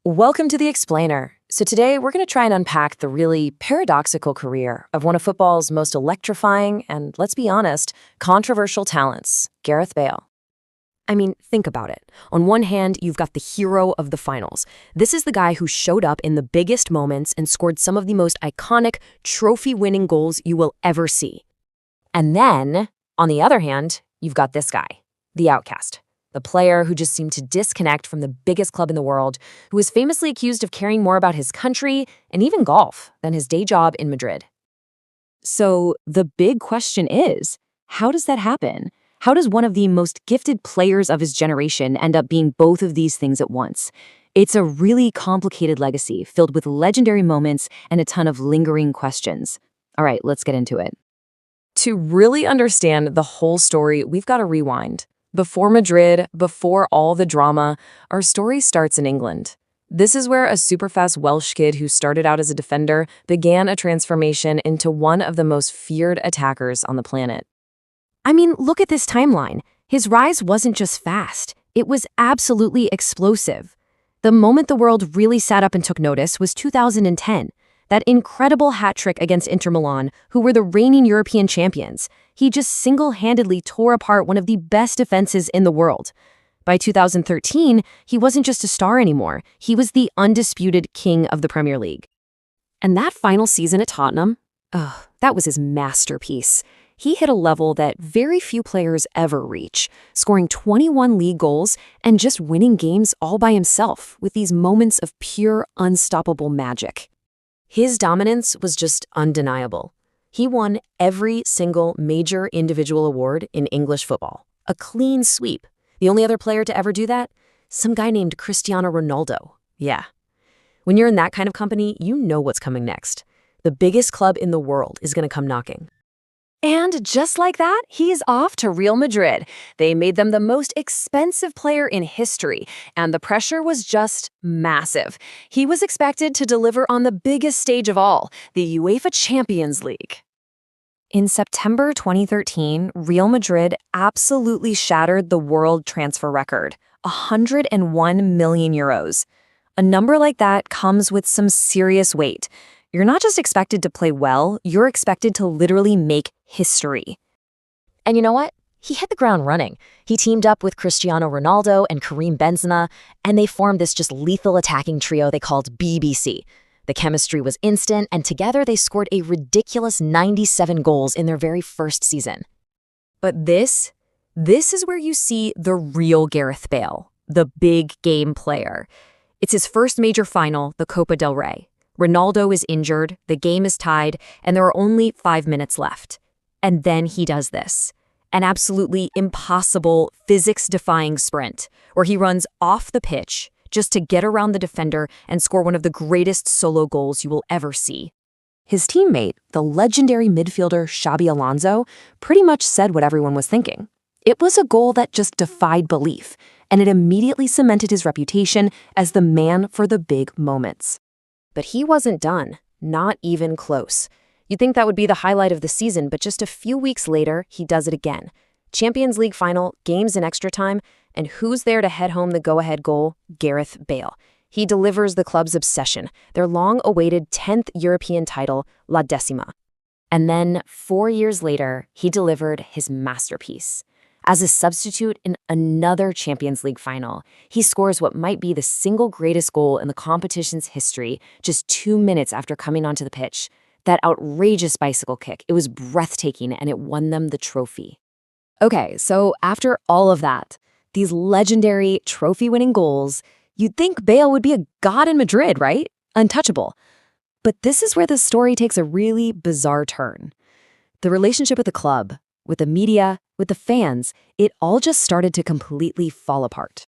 Welcome to The Explainer. So today we're going to try and unpack the really paradoxical career of one of football's most electrifying and, let's be honest, controversial talents, Gareth Bale. I mean, think about it. On one hand, you've got the hero of the finals. This is the guy who showed up in the biggest moments and scored some of the most iconic, trophy-winning goals you will ever see. And then, on the other hand, you've got this guy, the outcast. The player who just seemed to disconnect from the biggest club in the world, who was famously accused of caring more about his country and even golf than his day job in Madrid. So the big question is, how does that happen? How does one of the most gifted players of his generation end up being both of these things at once? It's a really complicated legacy filled with legendary moments and a ton of lingering questions. All right, let's get into it. To really understand the whole story, we've got to rewind. Before Madrid, before all the drama, our story starts in England. This is where a super-fast Welsh kid who started out as a defender began a transformation into one of the most feared attackers on the planet. I mean, look at this timeline. His rise wasn't just fast, it was absolutely explosive. The moment the world really sat up and took notice was 2010. That incredible hat trick against Inter Milan, who were the reigning European champions. He just single-handedly tore apart one of the best defenses in the world. By 2013, he wasn't just a star anymore. He was the undisputed king of the Premier League. And that final season at Tottenham, that was his masterpiece. He hit a level that very few players ever reach, scoring 21 league goals and just winning games all by himself with these moments of pure, unstoppable magic. His dominance was just undeniable. He won every single major individual award in English football. A clean sweep. The only other player to ever do that? Some guy named Cristiano Ronaldo. Yeah. When you're in that kind of company, you know what's coming next. The biggest club in the world is going to come knocking. And just like that, he's off to Real Madrid. They made them the most expensive player in history, and the pressure was just massive. He was expected to deliver on the biggest stage of all, the UEFA Champions League. In September 2013, Real Madrid absolutely shattered the world transfer record, 101 million euros. A number like that comes with some serious weight. You're not just expected to play well, you're expected to literally make history. And you know what? He hit the ground running. He teamed up with Cristiano Ronaldo and Karim Benzema, and they formed this just lethal attacking trio they called BBC. The chemistry was instant, and together they scored a ridiculous 97 goals in their very first season. But this is where you see the real Gareth Bale, the big game player. It's his first major final, the Copa del Rey. Ronaldo is injured, the game is tied, and there are only 5 minutes left. And then he does this. An absolutely impossible, physics-defying sprint, where he runs off the pitch just to get around the defender and score one of the greatest solo goals you will ever see. His teammate, the legendary midfielder Xabi Alonso, pretty much said what everyone was thinking. It was a goal that just defied belief, and it immediately cemented his reputation as the man for the big moments. But he wasn't done, not even close. You'd think that would be the highlight of the season, but just a few weeks later, he does it again. Champions League final, games in extra time, and who's there to head home the go-ahead goal? Gareth Bale. He delivers the club's obsession, their long-awaited 10th European title, La Decima. And then, 4 years later, he delivered his masterpiece. As a substitute in another Champions League final, he scores what might be the single greatest goal in the competition's history just 2 minutes after coming onto the pitch. That outrageous bicycle kick, it was breathtaking and it won them the trophy. Okay, so after all of that, these legendary trophy-winning goals, you'd think Bale would be a god in Madrid, right? Untouchable. But this is where the story takes a really bizarre turn. The relationship with the club, with the media, with the fans, it all just started to completely fall apart.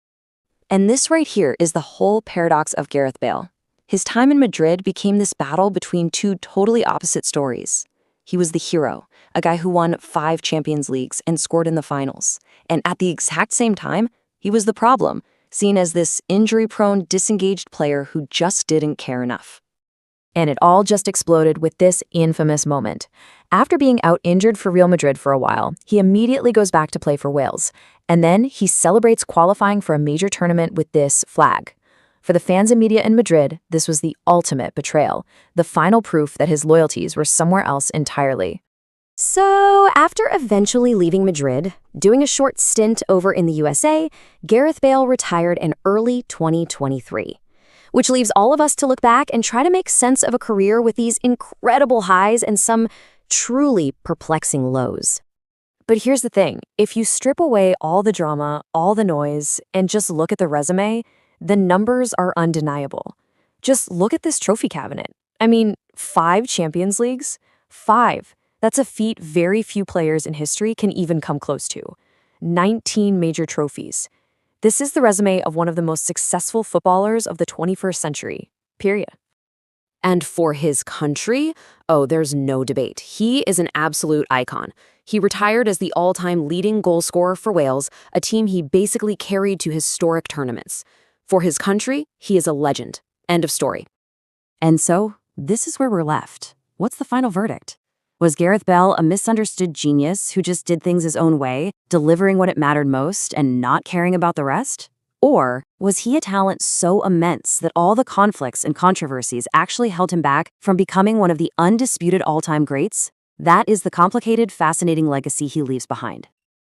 And this right here is the whole paradox of Gareth Bale. His time in Madrid became this battle between two totally opposite stories. He was the hero, a guy who won 5 Champions Leagues and scored in the finals. And at the exact same time, he was the problem, seen as this injury-prone, disengaged player who just didn't care enough. And it all just exploded with this infamous moment. After being out-injured for Real Madrid for a while, he immediately goes back to play for Wales. And then he celebrates qualifying for a major tournament with this flag. For the fans and media in Madrid, this was the ultimate betrayal, the final proof that his loyalties were somewhere else entirely. So, after eventually leaving Madrid, doing a short stint over in the USA, Gareth Bale retired in early 2023, which leaves all of us to look back and try to make sense of a career with these incredible highs and some truly perplexing lows. But here's the thing, if you strip away all the drama, all the noise, and just look at the resume, the numbers are undeniable. Just look at this trophy cabinet. I mean, 5 Champions Leagues? 5. That's a feat very few players in history can even come close to. 19 major trophies. This is the resume of one of the most successful footballers of the 21st century, period. And for his country, oh, there's no debate. He is an absolute icon. He retired as the all-time leading goal scorer for Wales, a team he basically carried to historic tournaments. For his country, he is a legend. End of story. And so, this is where we're left. What's the final verdict? Was Gareth Bale a misunderstood genius who just did things his own way, delivering what it mattered most and not caring about the rest? Or was he a talent so immense that all the conflicts and controversies actually held him back from becoming one of the undisputed all-time greats? That is the complicated, fascinating legacy he leaves behind.